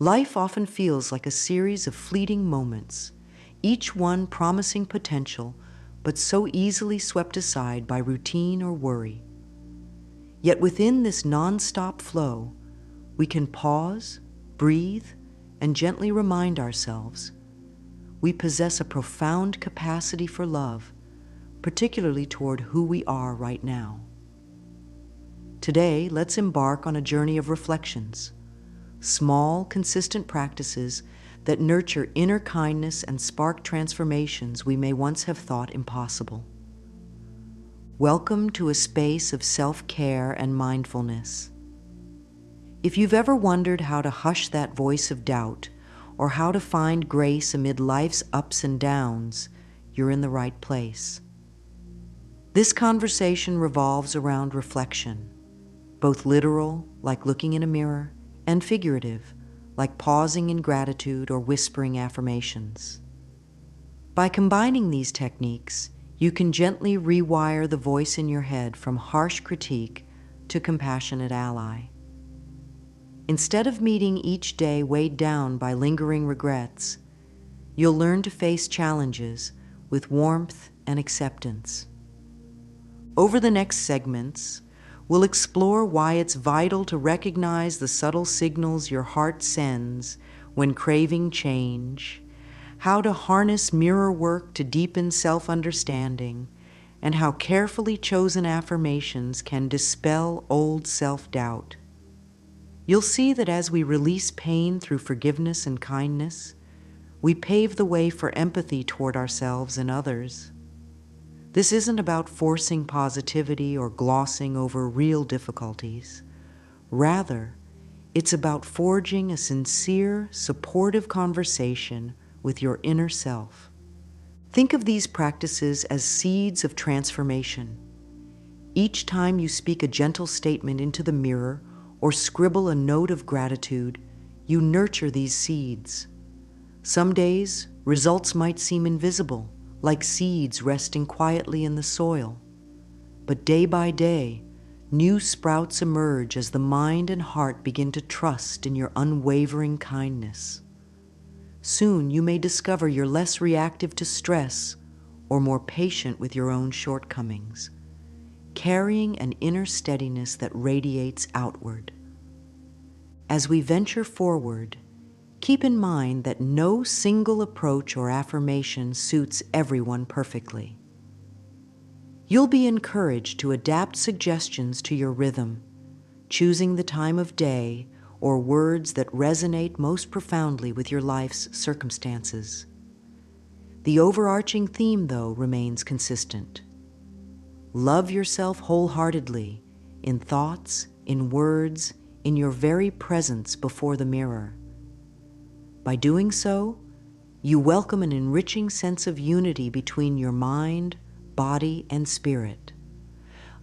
Life often feels like a series of fleeting moments, each one promising potential, but so easily swept aside by routine or worry. Yet within this non-stop flow, we can pause, breathe, and gently remind ourselves we possess a profound capacity for love, particularly toward who we are right now. Today, let's embark on a journey of reflections, small, consistent practices that nurture inner kindness and spark transformations we may once have thought impossible. Welcome to a space of self-care and mindfulness. If you've ever wondered how to hush that voice of doubt, or how to find grace amid life's ups and downs, you're in the right place. This conversation revolves around reflection, both literal, like looking in a mirror, and figurative, like pausing in gratitude or whispering affirmations. By combining these techniques, you can gently rewire the voice in your head from harsh critique to compassionate ally. Instead of meeting each day weighed down by lingering regrets, you'll learn to face challenges with warmth and acceptance. Over the next segments, we'll explore why it's vital to recognize the subtle signals your heart sends when craving change, how to harness mirror work to deepen self-understanding, and how carefully chosen affirmations can dispel old self-doubt. You'll see that as we release pain through forgiveness and kindness, we pave the way for empathy toward ourselves and others. This isn't about forcing positivity or glossing over real difficulties. Rather, it's about forging a sincere, supportive conversation with your inner self. Think of these practices as seeds of transformation. Each time you speak a gentle statement into the mirror or scribble a note of gratitude, you nurture these seeds. Some days, results might seem invisible, like seeds resting quietly in the soil. But day by day, new sprouts emerge as the mind and heart begin to trust in your unwavering kindness. Soon you may discover you're less reactive to stress or more patient with your own shortcomings, carrying an inner steadiness that radiates outward. As we venture forward, keep in mind that no single approach or affirmation suits everyone perfectly. You'll be encouraged to adapt suggestions to your rhythm, choosing the time of day or words that resonate most profoundly with your life's circumstances. The overarching theme, though, remains consistent. Love yourself wholeheartedly, in thoughts, in words, in your very presence before the mirror. By doing so, you welcome an enriching sense of unity between your mind, body, and spirit,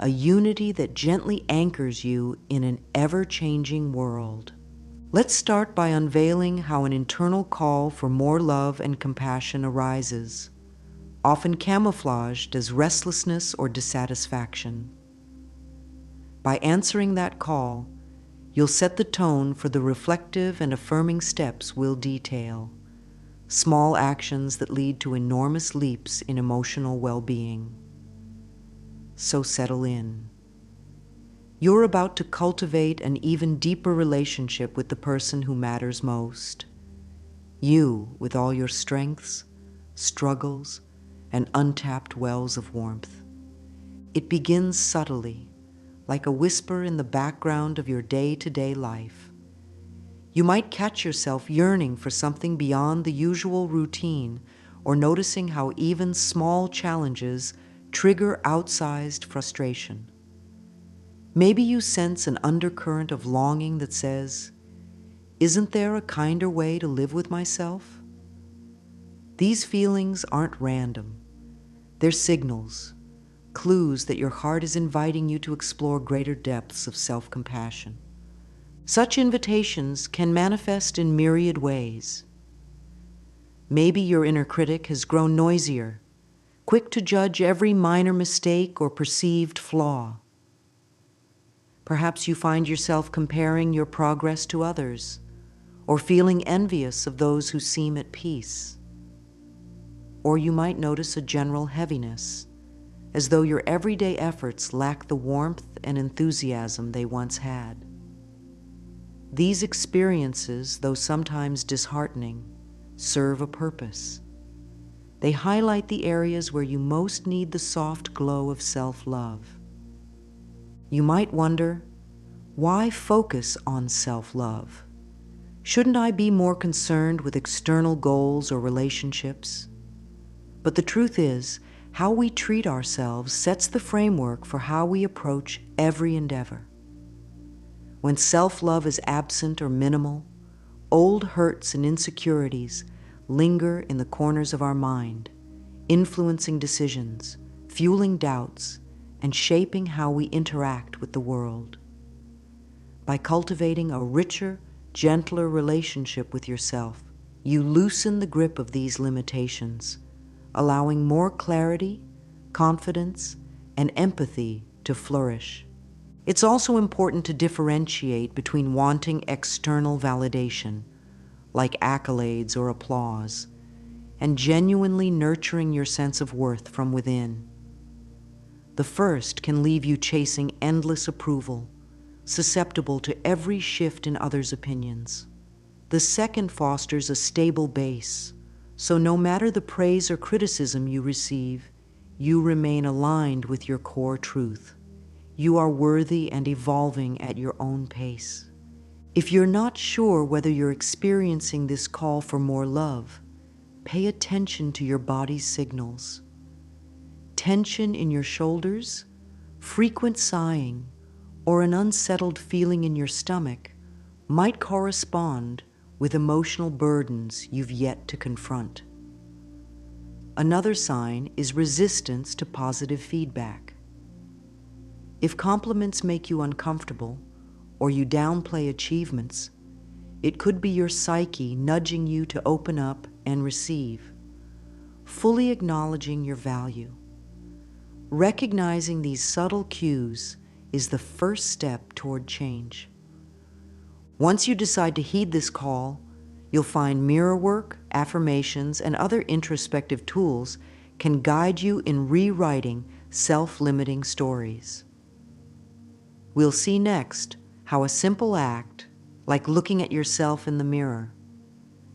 a unity that gently anchors you in an ever-changing world. Let's start by unveiling how an internal call for more love and compassion arises, often camouflaged as restlessness or dissatisfaction. By answering that call, you'll set the tone for the reflective and affirming steps we'll detail, small actions that lead to enormous leaps in emotional well-being. So settle in. You're about to cultivate an even deeper relationship with the person who matters most. You, with all your strengths, struggles, and untapped wells of warmth. It begins subtly, like a whisper in the background of your day-to-day life. You might catch yourself yearning for something beyond the usual routine, or noticing how even small challenges trigger outsized frustration. Maybe you sense an undercurrent of longing that says, "Isn't there a kinder way to live with myself?" These feelings aren't random. They're signals, clues that your heart is inviting you to explore greater depths of self-compassion. Such invitations can manifest in myriad ways. Maybe your inner critic has grown noisier, quick to judge every minor mistake or perceived flaw. Perhaps you find yourself comparing your progress to others, or feeling envious of those who seem at peace. Or you might notice a general heaviness, as though your everyday efforts lack the warmth and enthusiasm they once had. These experiences, though sometimes disheartening, serve a purpose. They highlight the areas where you most need the soft glow of self-love. You might wonder, why focus on self-love? Shouldn't I be more concerned with external goals or relationships? But the truth is, how we treat ourselves sets the framework for how we approach every endeavor. When self-love is absent or minimal, old hurts and insecurities linger in the corners of our mind, influencing decisions, fueling doubts, and shaping how we interact with the world. By cultivating a richer, gentler relationship with yourself, you loosen the grip of these limitations, allowing more clarity, confidence, and empathy to flourish. It's also important to differentiate between wanting external validation, like accolades or applause, and genuinely nurturing your sense of worth from within. The first can leave you chasing endless approval, susceptible to every shift in others' opinions. The second fosters a stable base, so no matter the praise or criticism you receive, you remain aligned with your core truth. You are worthy and evolving at your own pace. If you're not sure whether you're experiencing this call for more love, pay attention to your body's signals. Tension in your shoulders, frequent sighing, or an unsettled feeling in your stomach might correspond with emotional burdens you've yet to confront. Another sign is resistance to positive feedback. If compliments make you uncomfortable, or you downplay achievements, it could be your psyche nudging you to open up and receive, fully acknowledging your value. Recognizing these subtle cues is the first step toward change. Once you decide to heed this call, you'll find mirror work, affirmations, and other introspective tools can guide you in rewriting self-limiting stories. We'll see next how a simple act, like looking at yourself in the mirror,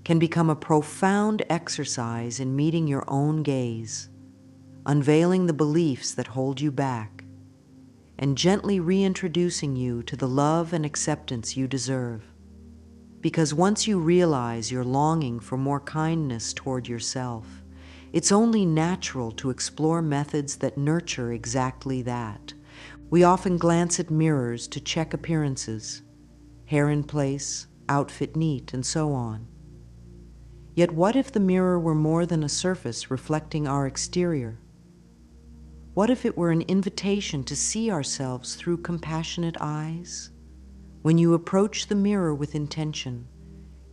can become a profound exercise in meeting your own gaze, unveiling the beliefs that hold you back, and gently reintroducing you to the love and acceptance you deserve. Because once you realize you're longing for more kindness toward yourself, it's only natural to explore methods that nurture exactly that. We often glance at mirrors to check appearances, hair in place, outfit neat, and so on. Yet what if the mirror were more than a surface reflecting our exterior? What if it were an invitation to see ourselves through compassionate eyes? When you approach the mirror with intention,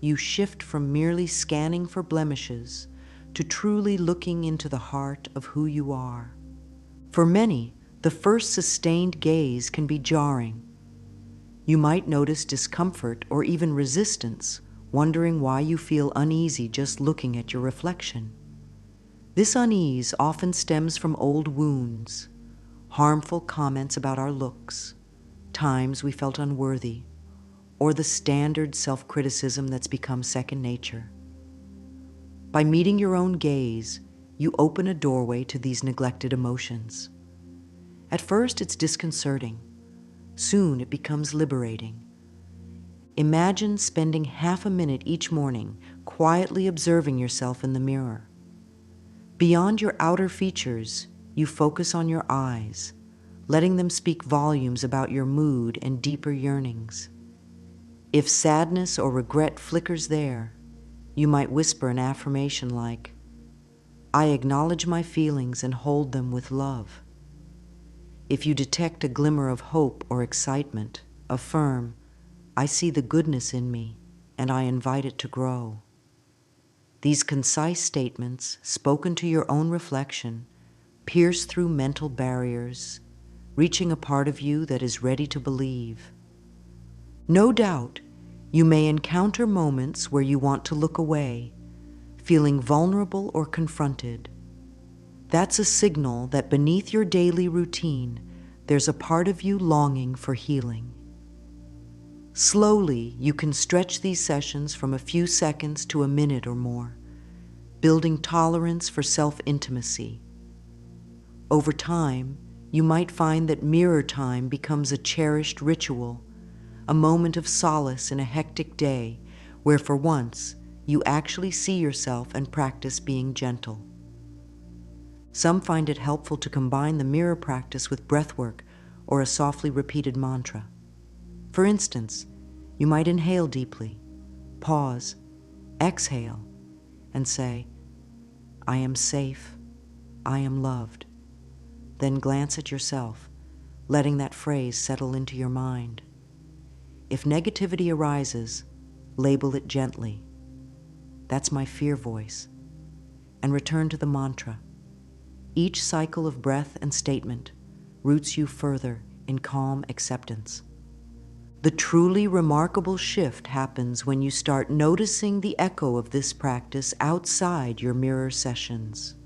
you shift from merely scanning for blemishes to truly looking into the heart of who you are. For many, the first sustained gaze can be jarring. You might notice discomfort or even resistance, wondering why you feel uneasy just looking at your reflection. This unease often stems from old wounds, harmful comments about our looks, times we felt unworthy, or the standard self-criticism that's become second nature. By meeting your own gaze, you open a doorway to these neglected emotions. At first, it's disconcerting. Soon, it becomes liberating. Imagine spending half a minute each morning quietly observing yourself in the mirror. Beyond your outer features, you focus on your eyes, letting them speak volumes about your mood and deeper yearnings. If sadness or regret flickers there, you might whisper an affirmation like, "I acknowledge my feelings and hold them with love." If you detect a glimmer of hope or excitement, affirm, "I see the goodness in me, and I invite it to grow." These concise statements, spoken to your own reflection, pierce through mental barriers, reaching a part of you that is ready to believe. No doubt, You may encounter moments where you want to look away, feeling vulnerable or confronted. That's a signal that beneath your daily routine, there's a part of you longing for healing. Slowly, you can stretch these sessions from a few seconds to a minute or more, building tolerance for self-intimacy. Over time, you might find that mirror time becomes a cherished ritual, a moment of solace in a hectic day where for once you actually see yourself and practice being gentle. Some find it helpful to combine the mirror practice with breathwork or a softly repeated mantra. For instance, you might inhale deeply, pause, exhale, and say, "I am safe, I am loved." Then glance at yourself, letting that phrase settle into your mind. If negativity arises, label it gently. "That's my fear voice," and return to the mantra. Each cycle of breath and statement roots you further in calm acceptance. The truly remarkable shift happens when you start noticing the echo of this practice outside your mirror sessions.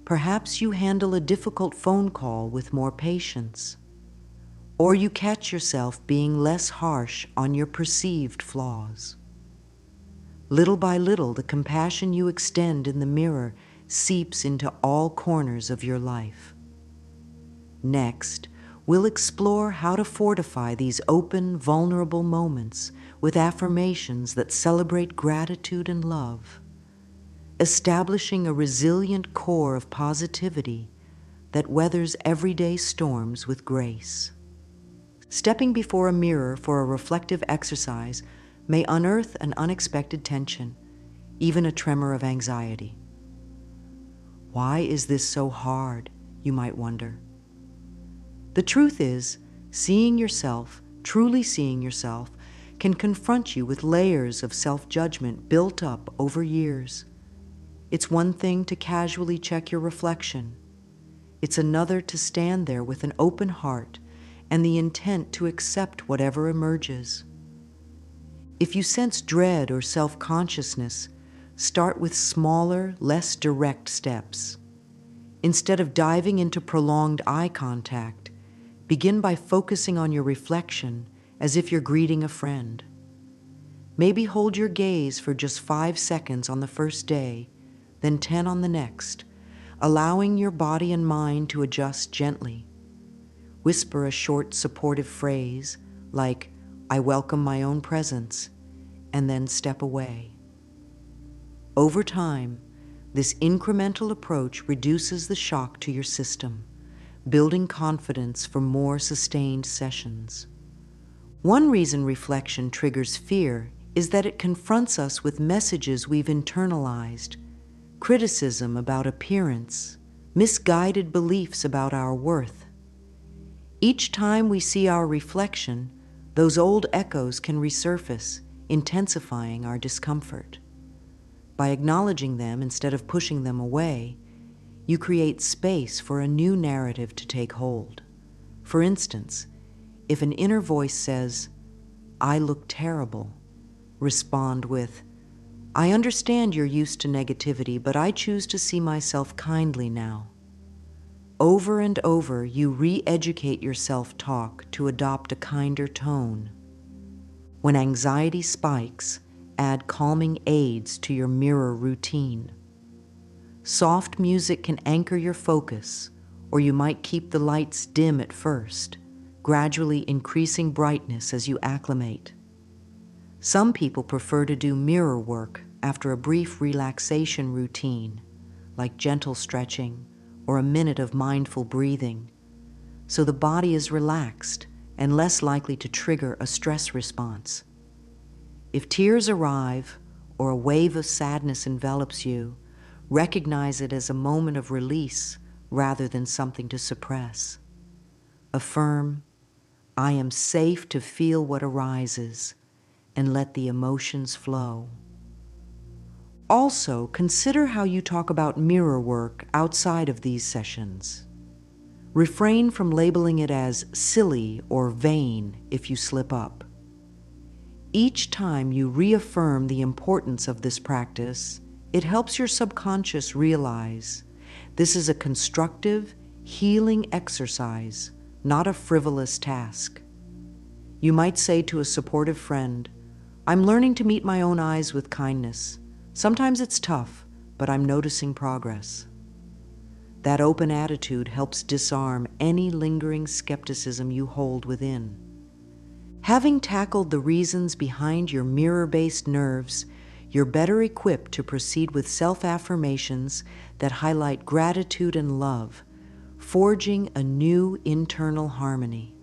Perhaps you handle a difficult phone call with more patience, or you catch yourself being less harsh on your perceived flaws. Little by little, the compassion you extend in the mirror seeps into all corners of your life. Next, we'll explore how to fortify these open, vulnerable moments with affirmations that celebrate gratitude and love, establishing a resilient core of positivity that weathers everyday storms with grace. Stepping before a mirror for a reflective exercise may unearth an unexpected tension, even a tremor of anxiety. Why is this so hard, you might wonder? The truth is, seeing yourself, truly seeing yourself, can confront you with layers of self-judgment built up over years. It's one thing to casually check your reflection. It's another to stand there with an open heart and the intent to accept whatever emerges. If you sense dread or self-consciousness, start with smaller, less direct steps. Instead of diving into prolonged eye contact, begin by focusing on your reflection as if you're greeting a friend. Maybe hold your gaze for just 5 seconds on the first day, then 10 on the next, allowing your body and mind to adjust gently. Whisper a short, supportive phrase like, "I welcome my own presence," and then step away. Over time, this incremental approach reduces the shock to your system, building confidence for more sustained sessions. One reason reflection triggers fear is that it confronts us with messages we've internalized, criticism about appearance, misguided beliefs about our worth. Each time we see our reflection, those old echoes can resurface, intensifying our discomfort. By acknowledging them instead of pushing them away, you create space for a new narrative to take hold. For instance, if an inner voice says, "I look terrible," respond with, "I understand you're used to negativity, but I choose to see myself kindly now." Over and over, you re-educate your self-talk to adopt a kinder tone. When anxiety spikes, add calming aids to your mirror routine. Soft music can anchor your focus, or you might keep the lights dim at first, gradually increasing brightness as you acclimate. Some people prefer to do mirror work after a brief relaxation routine, like gentle stretching or a minute of mindful breathing, so the body is relaxed and less likely to trigger a stress response. If tears arrive or a wave of sadness envelops you, recognize it as a moment of release rather than something to suppress. Affirm, "I am safe to feel what arises," and let the emotions flow. Also, consider how you talk about mirror work outside of these sessions. Refrain from labeling it as silly or vain if you slip up. Each time you reaffirm the importance of this practice, it helps your subconscious realize this is a constructive, healing exercise, not a frivolous task. You might say to a supportive friend, "I'm learning to meet my own eyes with kindness. Sometimes it's tough, but I'm noticing progress." That open attitude helps disarm any lingering skepticism you hold within. Having tackled the reasons behind your mirror-based nerves, you're better equipped to proceed with self-affirmations that highlight gratitude and love, forging a new internal harmony.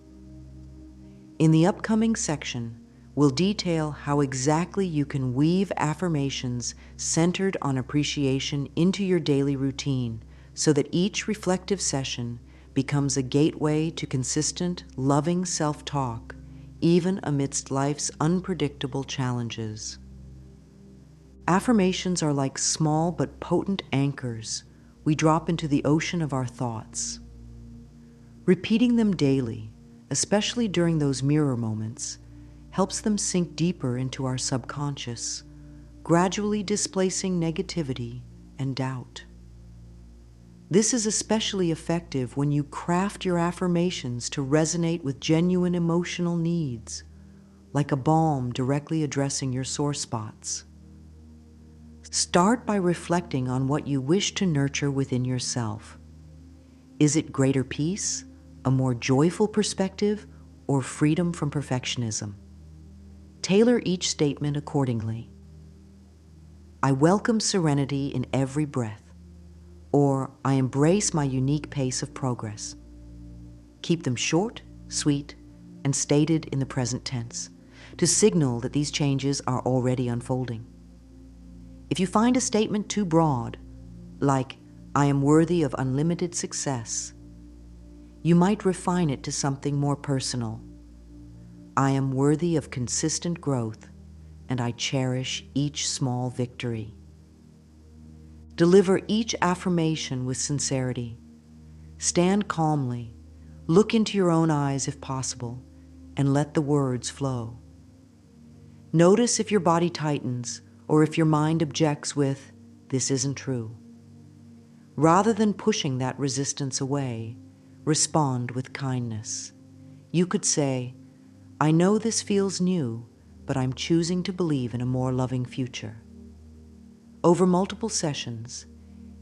In the upcoming section, we'll detail how exactly you can weave affirmations centered on appreciation into your daily routine so that each reflective session becomes a gateway to consistent, loving self-talk, even amidst life's unpredictable challenges. Affirmations are like small but potent anchors we drop into the ocean of our thoughts. Repeating them daily, especially during those mirror moments, helps them sink deeper into our subconscious, gradually displacing negativity and doubt. This is especially effective when you craft your affirmations to resonate with genuine emotional needs, like a balm directly addressing your sore spots. Start by reflecting on what you wish to nurture within yourself. Is it greater peace, a more joyful perspective, or freedom from perfectionism? Tailor each statement accordingly. I welcome serenity in every breath, or I embrace my unique pace of progress. Keep them short, sweet, and stated in the present tense to signal that these changes are already unfolding. If you find a statement too broad, like, I am worthy of unlimited success, you might refine it to something more personal. I am worthy of consistent growth, and I cherish each small victory. Deliver each affirmation with sincerity. Stand calmly, look into your own eyes if possible, and let the words flow. Notice if your body tightens or if your mind objects with, "This isn't true." Rather than pushing that resistance away, respond with kindness. You could say, "I know this feels new, but I'm choosing to believe in a more loving future." Over multiple sessions,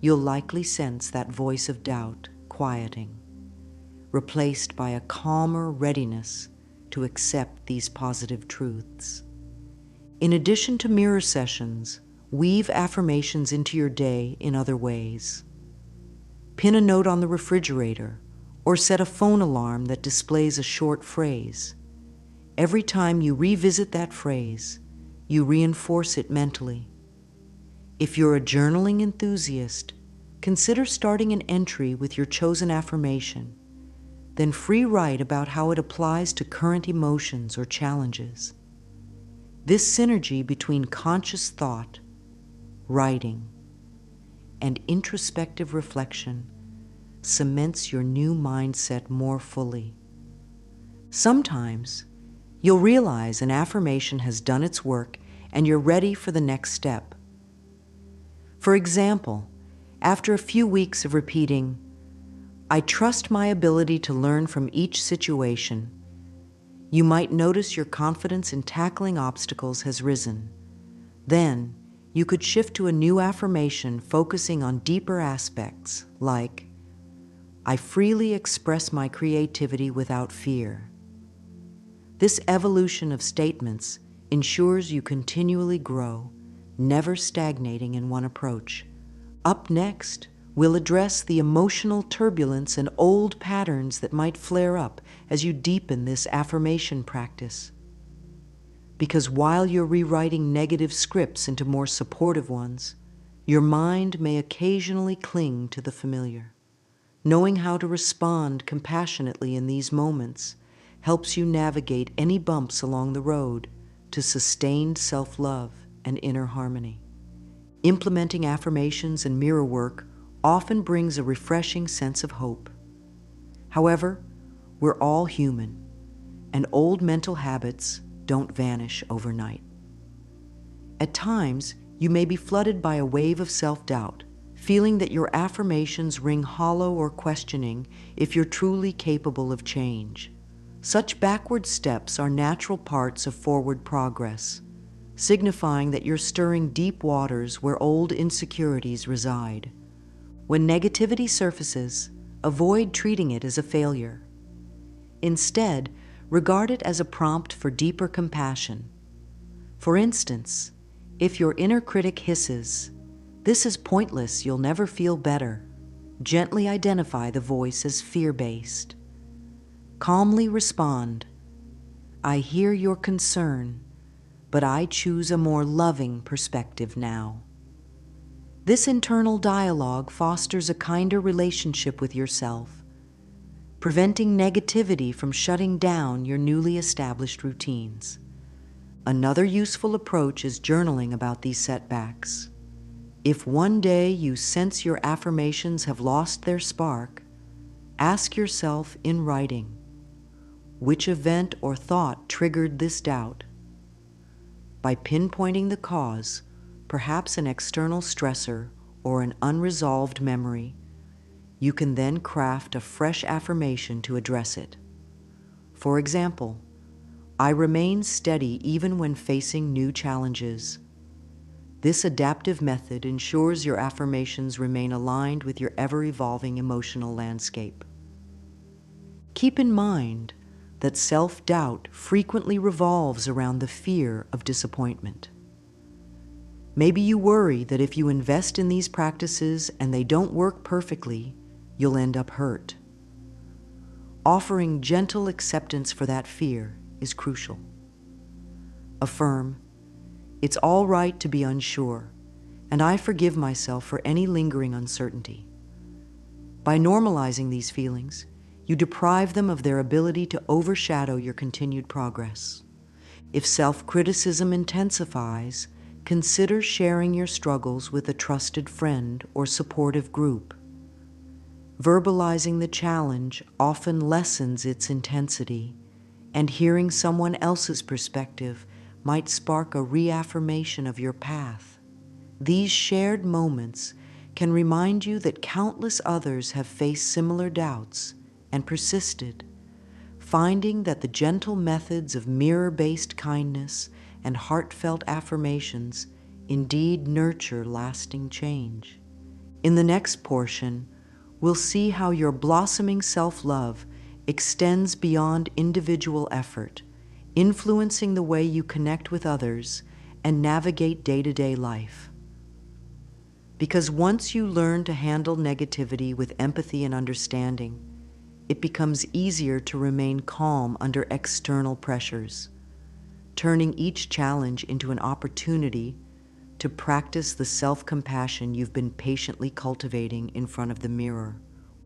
you'll likely sense that voice of doubt quieting, replaced by a calmer readiness to accept these positive truths. In addition to mirror sessions, weave affirmations into your day in other ways. Pin a note on the refrigerator or set a phone alarm that displays a short phrase. Every time you revisit that phrase, you reinforce it mentally. If you're a journaling enthusiast, consider starting an entry with your chosen affirmation, then free write about how it applies to current emotions or challenges. This synergy between conscious thought, writing, and introspective reflection cements your new mindset more fully. Sometimes, you'll realize an affirmation has done its work and you're ready for the next step. For example, after a few weeks of repeating, "I trust my ability to learn from each situation," you might notice your confidence in tackling obstacles has risen. Then, you could shift to a new affirmation focusing on deeper aspects, like, "I freely express my creativity without fear." This evolution of statements ensures you continually grow, never stagnating in one approach. Up next, we'll address the emotional turbulence and old patterns that might flare up as you deepen this affirmation practice. Because while you're rewriting negative scripts into more supportive ones, your mind may occasionally cling to the familiar. Knowing how to respond compassionately in these moments helps you navigate any bumps along the road to sustained self-love and inner harmony. Implementing affirmations and mirror work often brings a refreshing sense of hope. However, we're all human, and old mental habits don't vanish overnight. At times, you may be flooded by a wave of self-doubt, feeling that your affirmations ring hollow or questioning if you're truly capable of change. Such backward steps are natural parts of forward progress, signifying that you're stirring deep waters where old insecurities reside. When negativity surfaces, avoid treating it as a failure. Instead, regard it as a prompt for deeper compassion. For instance, if your inner critic hisses, "This is pointless, you'll never feel better," gently identify the voice as fear-based. Calmly respond, "I hear your concern, but I choose a more loving perspective now." This internal dialogue fosters a kinder relationship with yourself, preventing negativity from shutting down your newly established routines. Another useful approach is journaling about these setbacks. If one day you sense your affirmations have lost their spark, ask yourself in writing, which event or thought triggered this doubt? By pinpointing the cause, perhaps an external stressor or an unresolved memory, you can then craft a fresh affirmation to address it. For example, "I remain steady even when facing new challenges." This adaptive method ensures your affirmations remain aligned with your ever-evolving emotional landscape. Keep in mind that self-doubt frequently revolves around the fear of disappointment. Maybe you worry that if you invest in these practices and they don't work perfectly, you'll end up hurt. Offering gentle acceptance for that fear is crucial. Affirm, "It's all right to be unsure, and I forgive myself for any lingering uncertainty." By normalizing these feelings, you deprive them of their ability to overshadow your continued progress. If self-criticism intensifies, consider sharing your struggles with a trusted friend or supportive group. Verbalizing the challenge often lessens its intensity, and hearing someone else's perspective might spark a reaffirmation of your path. These shared moments can remind you that countless others have faced similar doubts and persisted, finding that the gentle methods of mirror-based kindness and heartfelt affirmations indeed nurture lasting change. In the next portion, we'll see how your blossoming self-love extends beyond individual effort, influencing the way you connect with others and navigate day-to-day life. Because once you learn to handle negativity with empathy and understanding, it becomes easier to remain calm under external pressures, turning each challenge into an opportunity to practice the self-compassion you've been patiently cultivating in front of the mirror.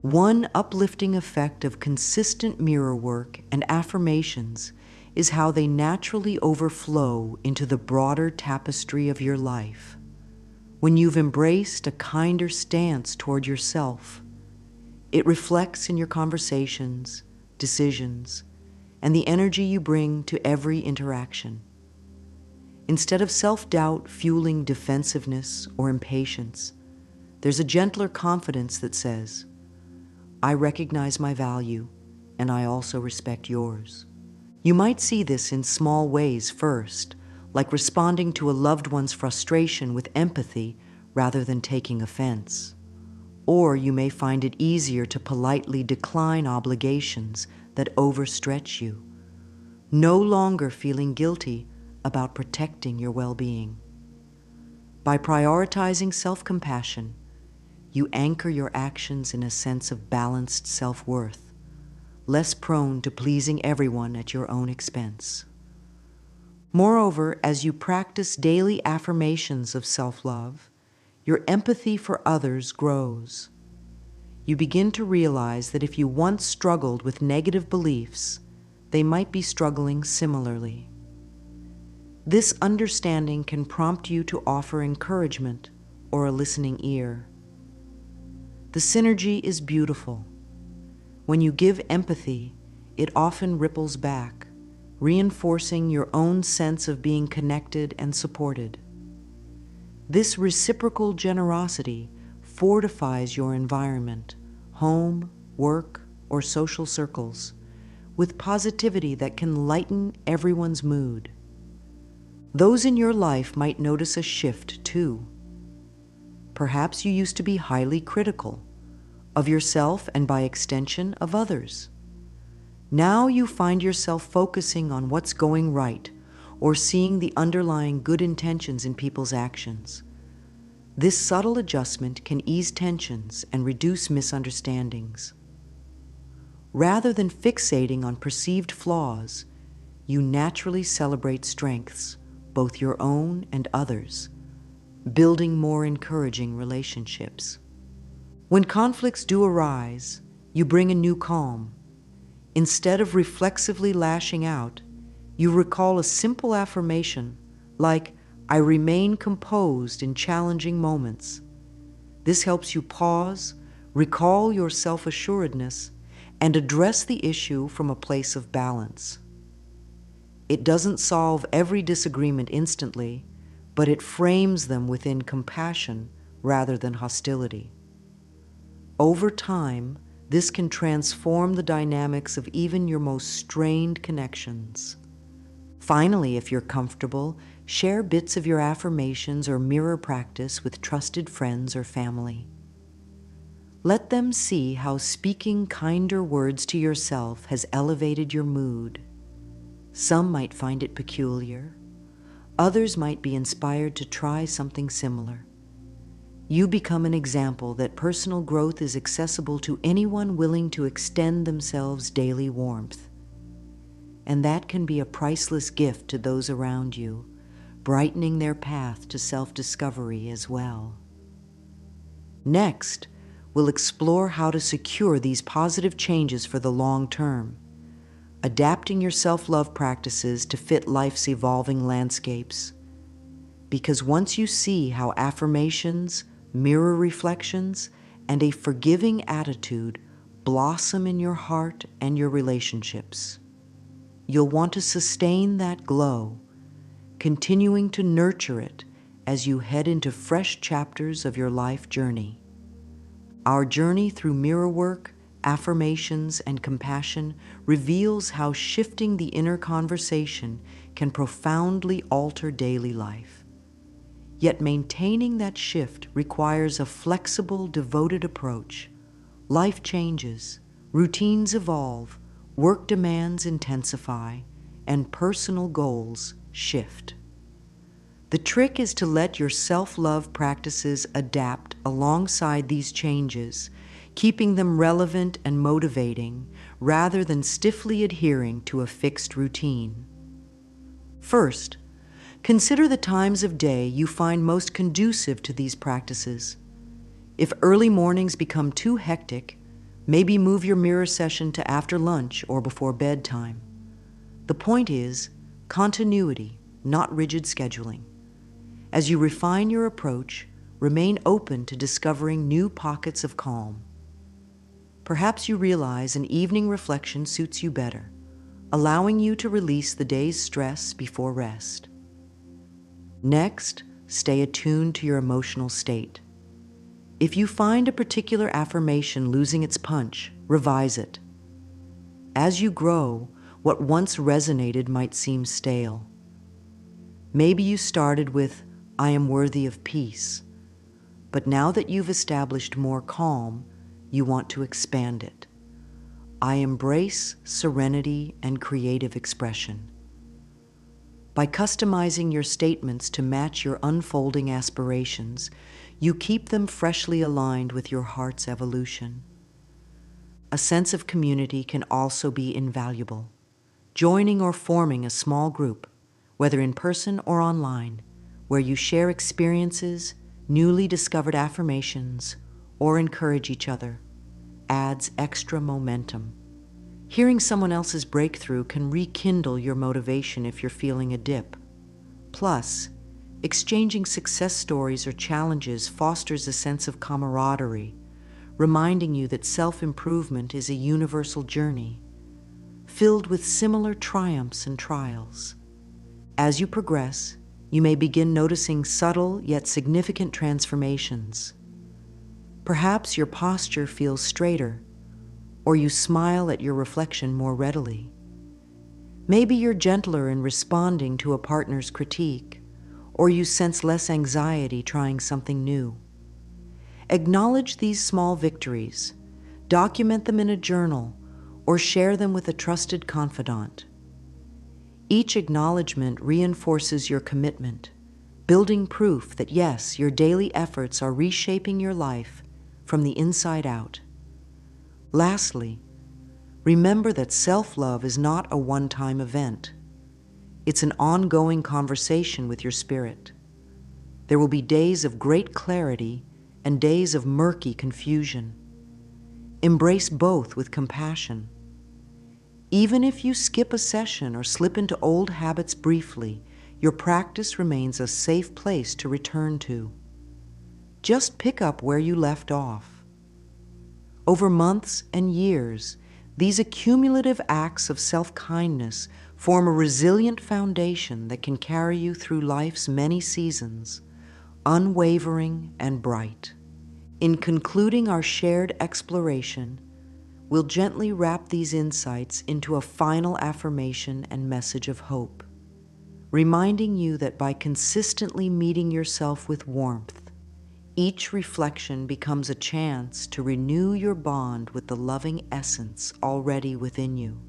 One uplifting effect of consistent mirror work and affirmations is how they naturally overflow into the broader tapestry of your life. When you've embraced a kinder stance toward yourself, it reflects in your conversations, decisions, and the energy you bring to every interaction. Instead of self-doubt fueling defensiveness or impatience, there's a gentler confidence that says, "I recognize my value, and I also respect yours." You might see this in small ways first, like responding to a loved one's frustration with empathy rather than taking offense. Or you may find it easier to politely decline obligations that overstretch you, no longer feeling guilty about protecting your well-being. By prioritizing self-compassion, you anchor your actions in a sense of balanced self-worth, less prone to pleasing everyone at your own expense. Moreover, as you practice daily affirmations of self-love, your empathy for others grows. You begin to realize that if you once struggled with negative beliefs, they might be struggling similarly. This understanding can prompt you to offer encouragement or a listening ear. The synergy is beautiful. When you give empathy, it often ripples back, reinforcing your own sense of being connected and supported. This reciprocal generosity fortifies your environment, home, work, or social circles, with positivity that can lighten everyone's mood. Those in your life might notice a shift too. Perhaps you used to be highly critical of yourself and by extension of others. Now you find yourself focusing on what's going right or seeing the underlying good intentions in people's actions. This subtle adjustment can ease tensions and reduce misunderstandings. Rather than fixating on perceived flaws, you naturally celebrate strengths, both your own and others, building more encouraging relationships. When conflicts do arise, you bring a new calm. Instead of reflexively lashing out, you recall a simple affirmation like, "I remain composed in challenging moments." This helps you pause, recall your self-assuredness, and address the issue from a place of balance. It doesn't solve every disagreement instantly, but it frames them within compassion rather than hostility. Over time, this can transform the dynamics of even your most strained connections. Finally, if you're comfortable, share bits of your affirmations or mirror practice with trusted friends or family. Let them see how speaking kinder words to yourself has elevated your mood. Some might find it peculiar. Others might be inspired to try something similar. You become an example that personal growth is accessible to anyone willing to extend themselves daily warmth. And that can be a priceless gift to those around you, brightening their path to self-discovery as well. Next, we'll explore how to secure these positive changes for the long term, adapting your self-love practices to fit life's evolving landscapes. Because once you see how affirmations, mirror reflections, and a forgiving attitude blossom in your heart and your relationships, you'll want to sustain that glow, continuing to nurture it as you head into fresh chapters of your life journey. Our journey through mirror work, affirmations, and compassion reveals how shifting the inner conversation can profoundly alter daily life. Yet maintaining that shift requires a flexible, devoted approach. Life changes, routines evolve, work demands intensify, and personal goals shift. The trick is to let your self-love practices adapt alongside these changes, keeping them relevant and motivating rather than stiffly adhering to a fixed routine. First, consider the times of day you find most conducive to these practices. If early mornings become too hectic, maybe move your mirror session to after lunch or before bedtime. The point is continuity, not rigid scheduling. As you refine your approach, remain open to discovering new pockets of calm. Perhaps you realize an evening reflection suits you better, allowing you to release the day's stress before rest. Next, stay attuned to your emotional state. If you find a particular affirmation losing its punch, revise it. As you grow, what once resonated might seem stale. Maybe you started with, "I am worthy of peace," but now that you've established more calm, you want to expand it. "I embrace serenity and creative expression." By customizing your statements to match your unfolding aspirations, you keep them freshly aligned with your heart's evolution. A sense of community can also be invaluable. Joining or forming a small group, whether in person or online, where you share experiences, newly discovered affirmations, or encourage each other, adds extra momentum. Hearing someone else's breakthrough can rekindle your motivation if you're feeling a dip. Plus, exchanging success stories or challenges fosters a sense of camaraderie, reminding you that self-improvement is a universal journey. filled with similar triumphs and trials. As you progress, you may begin noticing subtle yet significant transformations. Perhaps your posture feels straighter, or you smile at your reflection more readily. Maybe you're gentler in responding to a partner's critique, or you sense less anxiety trying something new. Acknowledge these small victories, document them in a journal, or share them with a trusted confidant. Each acknowledgement reinforces your commitment, building proof that yes, your daily efforts are reshaping your life from the inside out. Lastly, remember that self-love is not a one-time event. It's an ongoing conversation with your spirit. There will be days of great clarity and days of murky confusion. Embrace both with compassion. Even if you skip a session or slip into old habits briefly, your practice remains a safe place to return to. Just pick up where you left off. Over months and years, these accumulative acts of self-kindness form a resilient foundation that can carry you through life's many seasons, unwavering and bright. In concluding our shared exploration, we'll gently wrap these insights into a final affirmation and message of hope, reminding you that by consistently meeting yourself with warmth, each reflection becomes a chance to renew your bond with the loving essence already within you.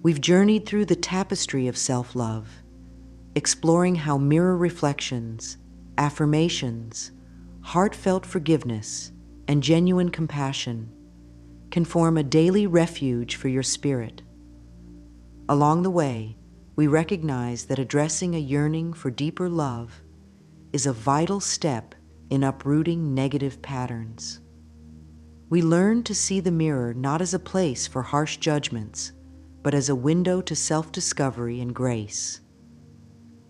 We've journeyed through the tapestry of self-love, exploring how mirror reflections, affirmations, heartfelt forgiveness, and genuine compassion can form a daily refuge for your spirit. Along the way, we recognize that addressing a yearning for deeper love is a vital step in uprooting negative patterns. We learn to see the mirror not as a place for harsh judgments, but as a window to self-discovery and grace.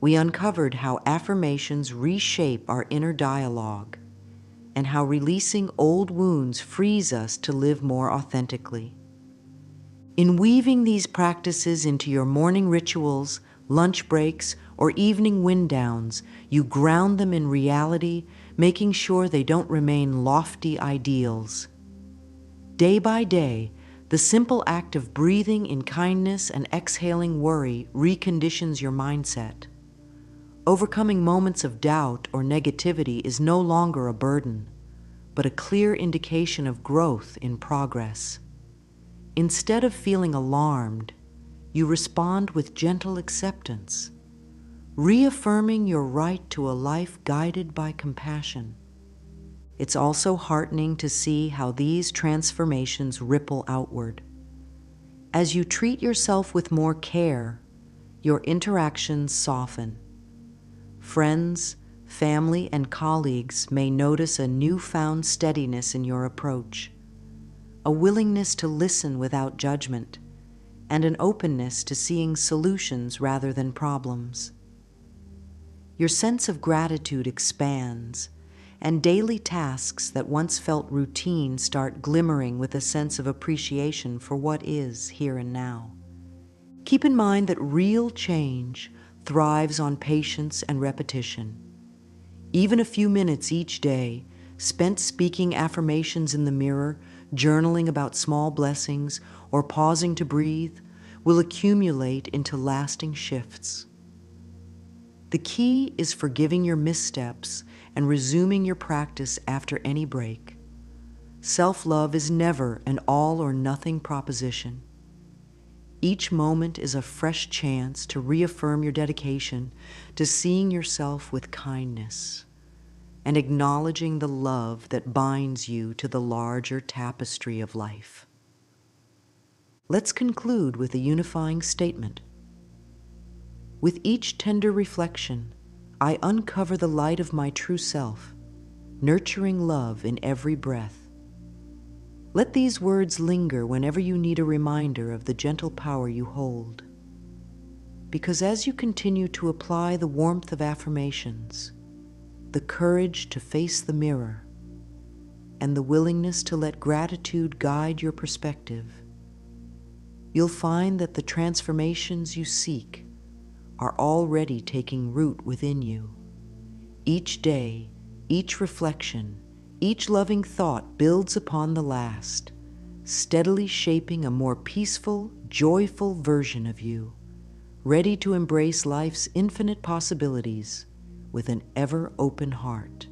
We uncovered how affirmations reshape our inner dialogue, and how releasing old wounds frees us to live more authentically. In weaving these practices into your morning rituals, lunch breaks, or evening wind downs, you ground them in reality, making sure they don't remain lofty ideals. Day by day, the simple act of breathing in kindness and exhaling worry reconditions your mindset. Overcoming moments of doubt or negativity is no longer a burden, but a clear indication of growth in progress. Instead of feeling alarmed, you respond with gentle acceptance, reaffirming your right to a life guided by compassion. It's also heartening to see how these transformations ripple outward. As you treat yourself with more care, your interactions soften. Friends, family, and colleagues may notice a newfound steadiness in your approach, a willingness to listen without judgment, and an openness to seeing solutions rather than problems. Your sense of gratitude expands, and daily tasks that once felt routine start glimmering with a sense of appreciation for what is here and now. Keep in mind that real change thrives on patience and repetition. Even a few minutes each day, spent speaking affirmations in the mirror, journaling about small blessings, or pausing to breathe, will accumulate into lasting shifts. The key is forgiving your missteps and resuming your practice after any break. Self-love is never an all-or-nothing proposition. Each moment is a fresh chance to reaffirm your dedication to seeing yourself with kindness and acknowledging the love that binds you to the larger tapestry of life. Let's conclude with a unifying statement. With each tender reflection, I uncover the light of my true self, nurturing love in every breath. Let these words linger whenever you need a reminder of the gentle power you hold. Because as you continue to apply the warmth of affirmations, the courage to face the mirror, and the willingness to let gratitude guide your perspective, you'll find that the transformations you seek are already taking root within you. Each day, each reflection, each loving thought builds upon the last, steadily shaping a more peaceful, joyful version of you, ready to embrace life's infinite possibilities with an ever-open heart.